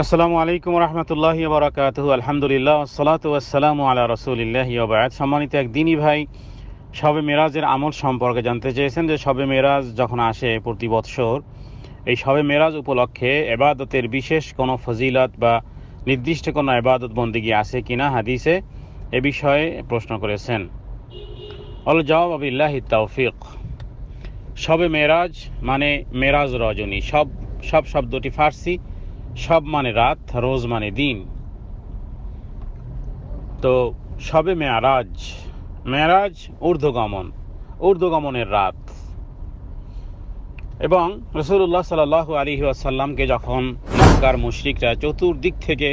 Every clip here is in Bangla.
আসসালামু আলাইকুম রহমতুল্লাহি ওয়া বারাকাতুহু। আলহামদুলিল্লাহ ওয়াসসালাতু ওয়াসসালামু আলা রাসূলিল্লাহি ওয়া বা'দ। সম্মানিত এক দিনী ভাই, শবে মেরাজের আমল সম্পর্কে জানতে চেয়েছেন যে শবে মেরাজ যখন আসে প্রতি বৎসর, এই শবে মেরাজ উপলক্ষে ইবাদতের বিশেষ কোনো ফজিলত বা নির্দিষ্ট কোনো ইবাদত বন্দেগী আছে কিনা হাদিসে, এ বিষয়ে প্রশ্ন করেছেন। আল জবাব বিল্লাহি তাওফিক। শবে মেরাজ মানে মেরাজ রজনী। সব শব্দটি ফার্সি। সব মানে রাত, রোজ মানে দিন। তো শবে মেরাজ ঊর্ধ্বগমনের রাত। এবং রাসূলুল্লাহ সাল্লাল্লাহু আলাইহি ওয়াসাল্লামকে যখন মক্কার মুশরিকরা চতুর্দিক থেকে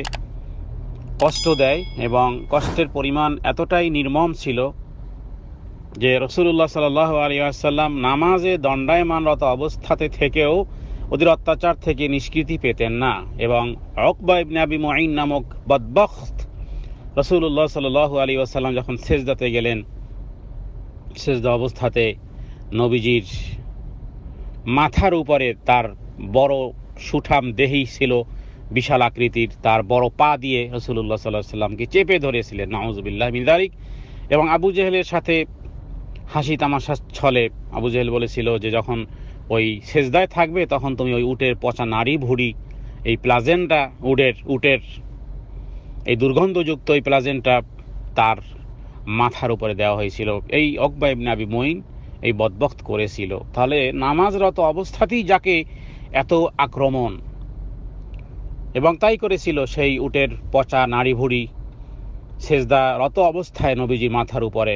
কষ্ট দেয় এবং কষ্টের পরিমাণ এতটাই নির্মম ছিল যে রাসূলুল্লাহ সাল্লাল্লাহু আলাইহি ওয়াসাল্লাম নামাজে দণ্ডায়মানরত অবস্থাতে থেকেও ওদের অত্যাচার থেকে নিষ্কৃতি পেতেন না। এবং উকবা ইবনে আবি মুঈন নামক বদবখত রাসূলুল্লাহ সাল্লাল্লাহু আলাইহি ওয়াসাল্লাম যখন সেজদাতে গেলেন, সেজদা অবস্থাতে নবীজির মাথার উপরে তার বড় সুঠাম দেহি ছিল, বিশাল আকৃতির, তার বড় পা দিয়ে রাসূলুল্লাহ সাল্লাল্লাহু আলাইহি ওয়াসাল্লামকে চেপে ধরেছিলেন, নাউযুবিল্লাহ মিন যালিক। এবং আবু জেহেলের সাথে হাসি তামাশা ছলে আবু জেহেল বলেছিল যে যখন ওই সেজদায় থাকবে তখন তুমি ওই উটের পচা নাড়ি ভুড়ি, এই প্লাজেন্টা, উটের এই দুর্গন্ধযুক্ত এই প্লাজেন্টা তার মাথার উপরে দেওয়া হয়েছিল। এই উকবা ইবনে আবি মুঈন এই বদবখত করেছিল। তাহলে নামাজরত অবস্থাতেই যাকে এত আক্রমণ, এবং তাই করেছিল সেই উটের পচা নাড়ি ভুড়ি সেজদারত অবস্থায় নবীজি মাথার উপরে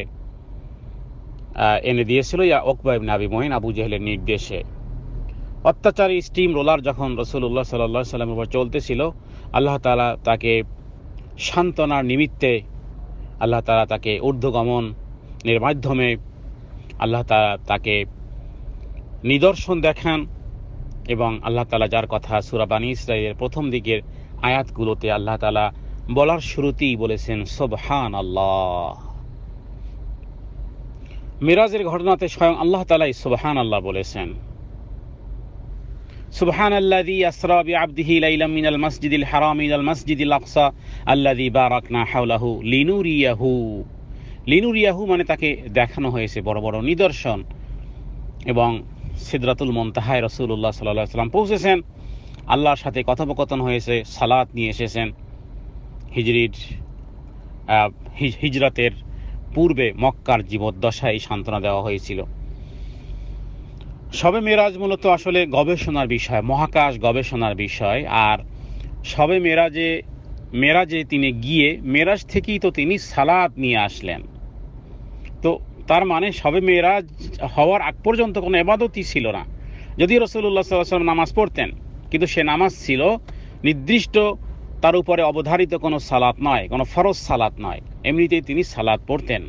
এনে দিয়েছিল উকবা ইবনে আবি মুঈন আবু জেহেলের নির্দেশে। অত্যাচারী স্টিম রোলার যখন রাসূলুল্লাহ সাল্লাল্লাহু আলাইহি ওয়াসাল্লামের উপর চলতেছিল, আল্লাহ তাআলা তাকে সান্ত্বনার নিমিত্তে আল্লাহ তাআলা তাকে ঊর্ধ্বগমনের মাধ্যমে আল্লাহ তাআলা তাকে নিদর্শন দেখান। এবং আল্লাহ তাআলা যার কথা সূরা বানী ইসরাঈলের প্রথম দিকের আয়াতগুলোতে আল্লাহ তাআলা বলার শুরুতেই বলেছেন সুবহানাল্লাহ। মিরাজের ঘটনাতে স্বয়ং আল্লাহ তাআলাই সুবহানাল্লাহ বলেছেন। সুবহানাল্লাযী আসরা বিআবদিহি লাইলাম মিনাল মাসজিদিল হারাম ইলাল মাসজিদিল আকসা আল্লাযী বারাকনা হাওলাহু লিনুরিয়াহু মানে তাকে দেখানো হয়েছে বড় বড় নিদর্শন। এবং সিদরাতুল মুনতাহায় রাসূলুল্লাহ সাল্লাল্লাহু আলাইহি ওয়াসাল্লাম পৌঁছেছেন, আল্লাহর সাথে কথোপকথন হয়েছে, সালাত নিয়ে এসেছেন। হিজরতের পূর্বে মক্কার জীবদ্দশায় এই সান্ত্বনা দেওয়া হয়েছিল। শবে মেরাজ মূলত আসলে গবেষণার বিষয়, মহাকাশ গবেষণার বিষয়। আর শবে মেরাজে তিনি গিয়ে মেরাজ থেকেই তো তিনি সালাত নিয়ে আসলেন। তো তার মানে শবে মেরাজ হওয়ার আগ পর্যন্ত কোনো ইবাদতই ছিল না। যদিও রাসূলুল্লাহ সাল্লাল্লাহু আলাইহি ওয়াসাল্লাম নামাজ পড়তেন, কিন্তু সে নামাজ ছিল নির্দিষ্ট, তার উপরে অবধারিত কোনো সালাত নয়, কোনো ফরজ সালাত নয়, এমনিতেই তিনি সালাত পড়তেন।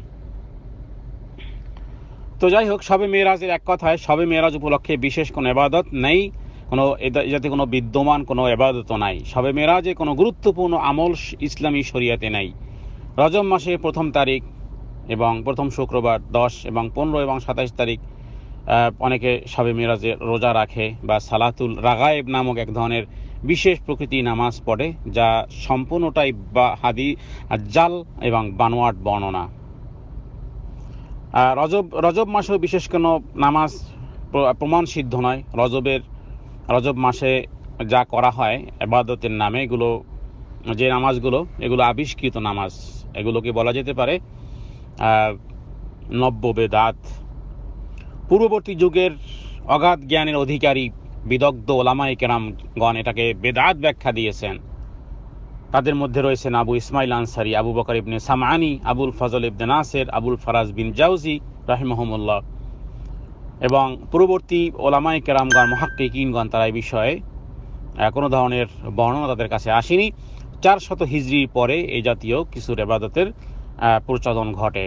তো যাই হোক, শবে মেরাজের এক কথায় শবে মেরাজ উপলক্ষে বিশেষ কোনো ইবাদত নেই, যাতে কোনো বিদ্যমান কোনো ইবাদতও নাই। শবে মেরাজে কোনো গুরুত্বপূর্ণ আমল ইসলামী শরিয়াতে নাই। রজব মাসের প্রথম তারিখ এবং প্রথম শুক্রবার 10 এবং 15 এবং 27 তারিখ অনেকে শবে মেরাজে রোজা রাখে বা সালাতুল রাগায়েব নামক এক ধরনের বিশেষ প্রকৃতি নামাজ পড়ে, যা সম্পূর্ণটাই জাল এবং বানোয়াট বর্ণনা। রজব মাসেও বিশেষ কোনো নামাজ প্রমাণ সিদ্ধ নয়। রজব মাসে যা করা হয় ইবাদতের নামে, যে নামাজগুলো, এগুলো আবিষ্কৃত নামাজ, এগুলোকে বলা যেতে পারে নব্য বেদাত। পূর্ববর্তী যুগের অগাধ জ্ঞানের অধিকারী বিদগ্ধ ওলামায়ে কেরামগণ এটাকে বেদাত ব্যাখ্যা দিয়েছেন। তাদের মধ্যে রয়েছেন আবু ইসমাইল আনসারী, আবু বকর ইবনে সামআনী, আবুল ফজল ইবনে নাসির, আবুল ফারাজ বিন জাওজি রাহিমাহুমুল্লাহ। এবং পূর্ববর্তী ওলামায়ে কেরামগণ, মুহাক্কিকিনগণ, তারা এই বিষয়ে কোনো ধরনের বর্ণনা তাদের কাছে আসেনি। 400 হিজরির পরে এই জাতীয় কিছু ইবাদতের প্রচলন ঘটে,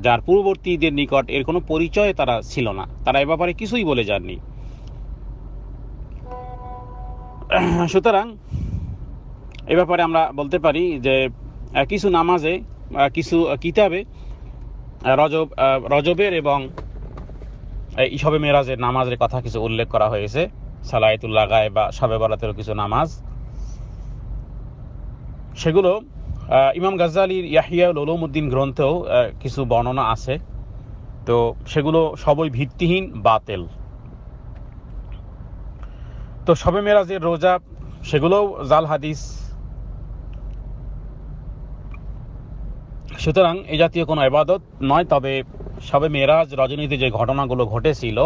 যার পূর্ববর্তীদের নিকট এর কোনো পরিচয় তারা ছিল না, তারা এ ব্যাপারে কিছুই বলে যাননি। সুতরাং এ ব্যাপারে আমরা বলতে পারি যে কিছু নামাজে, কিছু কিতাবে রজবের এবং শবে মেরাজের নামাজের কথা কিছু উল্লেখ করা হয়েছে। সালাতুল রাগায়েব বা শবে বরাতের কিছু নামাজ। সেগুলো ইমাম গাজ্জালির ইহইয়া উলুমউদ্দিন গ্রন্থেও কিছু বর্ণনা আছে, তো সেগুলো সবই ভিত্তিহীন, বাতেল। তো শবে মেরাজের রোজা সেগুলোও জাল হাদিস। সুতরাং এই জাতীয় কোনো ইবাদত নয়। তবে শবে মেরাজ রজনীতে যে ঘটনাগুলো ঘটেছিল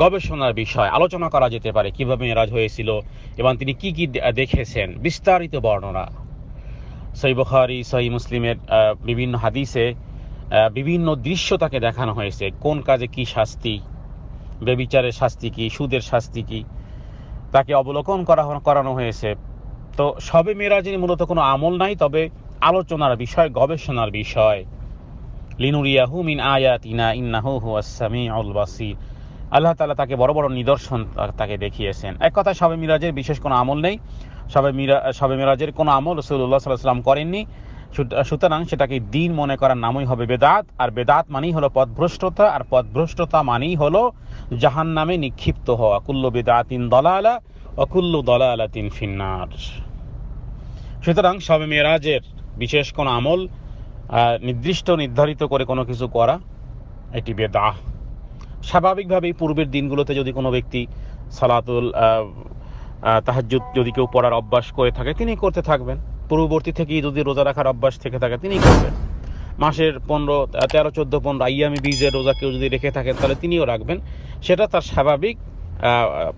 গবেষণার বিষয়, আলোচনা করা যেতে পারে কিভাবে মেরাজ হয়েছিল এবং তিনি কি কি দেখেছেন, বিস্তারিত বর্ণনা। সহিহ বুখারী, সহিহ মুসলিমের বিভিন্ন হাদিসে বিভিন্ন দৃশ্য তাকে দেখানো হয়েছে, কোন কাজে কি শাস্তি, ব্যভিচারের শাস্তি কি, সুদের শাস্তি কি, তাকে অবলোকন করানো হয়েছে। তো শবে মেরাজের মূলত কোনো আমল নাই, তবে আলোচনার বিষয়, গবেষণার বিষয়। লিনুরিয়াহু মিন আয়াতিনা ইন্নাহু হুয়াস সামিউল বাসীর। আল্লাহ তাআলা তাকে বড় বড় নিদর্শন তাকে দেখিয়েছেন। এক কথা, শবে মিরাজের বিশেষ কোনো আমল নেই। শবে মিরাজের কোনো আমল রাসূলুল্লাহ সাল্লাল্লাহু আলাইহি ওয়াসাল্লাম করেননি। সুতরাং সেটাকে দিন মনে করার নামই হবে বেদাত। আর বেদাত মানেই হলো পথভ্রষ্টতা, আর পথভ্রষ্টতা মানেই হলো জাহান্নামে নিক্ষিপ্ত হওয়া। কুল্লু বিদআতিন দালালা ওয়া কুল্লু দালালাতিন ফিন্নার। সুতরাং শবে মেরাজের বিশেষ কোনো আমল নির্ধারিত করে কোনো কিছু করা, এটি বেদাত। স্বাভাবিকভাবেই পূর্বের দিনগুলোতে যদি কোনো ব্যক্তি সালাতুল তাহাজ্জুদ যদি কেউ পড়ার অভ্যাস করে থাকে, তিনি করতে থাকবেন। পূর্ববর্তী থেকেই যদি রোজা রাখার অভ্যাস থেকে থাকে, তিনি করবেন। মাসের 15, 13, 14, 15 আইয়ামি বীজের রোজা কেউ যদি রেখে থাকেন, তাহলে তিনিও রাখবেন। সেটা তার স্বাভাবিক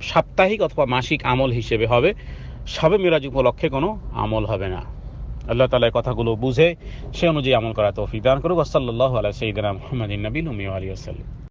সাপ্তাহিক অথবা মাসিক আমল হিসেবে হবে, শবে মিরাজ উপলক্ষে কোনো আমল হবে না। আল্লাহ তাআলা এই কথাগুলো বুঝে সে অনুযায়ী আমল করা তৌফিক দান করুক। সাল্লাল্লাহু আলা সাইয়্যিদিনা মুহাম্মাদিন নবিয়্যিল উম্মি ওয়া আলিহি ওয়াসাল্লাম।